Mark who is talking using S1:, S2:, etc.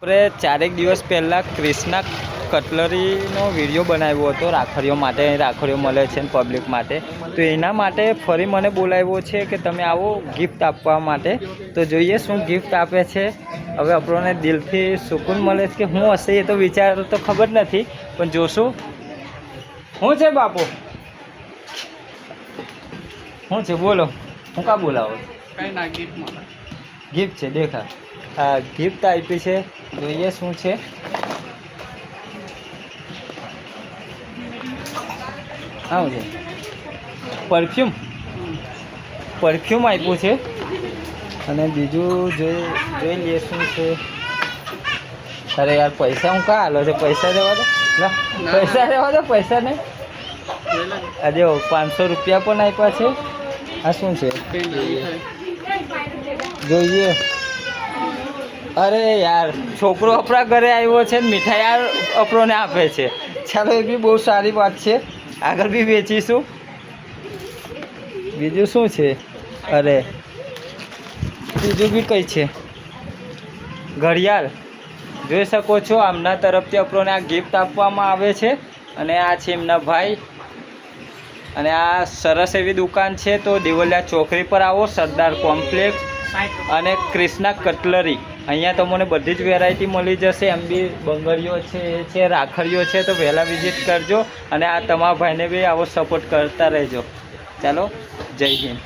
S1: આપણે 4 દિવસ પહેલાં ક્રિષ્ના કટલરીનો વિડીયો બનાવ્યો હતો રાખડીઓ માટે. રાખડીઓ મળે છે ને પબ્લિક માટે, તો એના માટે ફરી મને બોલાવ્યો છે કે તમે આવો ગિફ્ટ આપવા માટે. તો જોઈએ શું ગિફ્ટ આપે છે. હવે આપણને દિલથી સુકૂન મળે છે કે શું હશે એ તો વિચાર તો ખબર નથી, પણ જોશું શું છે. બાપુ શું છે બોલો, હું કાં બોલાવો?
S2: કઈ ના,
S1: ગિફ્ટ છે. દેખા હા, ગિફ્ટ આપી છે. જોઈએ શું છે. હા છે પરફ્યુમ આપ્યું છે. અને બીજું જોઈ લઈએ શું છે. અરે યાર પૈસા હું કાં હાલો છે? પૈસા દેવા દો ના, પૈસા દેવા દો. પૈસા નહીં. આજે 500 રૂપિયા પણ આપ્યા છે. આ શું છે જોઈએ. અરે યાર છોકરો આપણા ઘરે આવ્યો છે ને મીઠાઈ યાર આપણને આપે છે. ચાલો એ બી બહુ સારી વાત છે, આગળ બી વેચીશું. બીજું શું છે? અરે બીજું બી કંઈ છે. ઘડિયાળ જોઈ શકો છો, આમના તરફથી આપણને આ ગિફ્ટ આપવામાં આવે છે. અને આ છે એમના ભાઈ. અને આ સરસ એવી દુકાન છે. તો દેવલિયા ચોકડી પર આવો, સરદાર કોમ્પ્લેક્સ અને ક્રિષ્ના કટલરી. અહીંયા તમને બધી જ વેરાયટી મળી જશે. એમ બી બંગડીઓ છે, રાખડીઓ છે. તો વહેલા વિઝિટ કરજો અને આ તમારા ભાઈને બી આવો સપોર્ટ કરતા રહેજો. ચાલો, જય હિન્દ.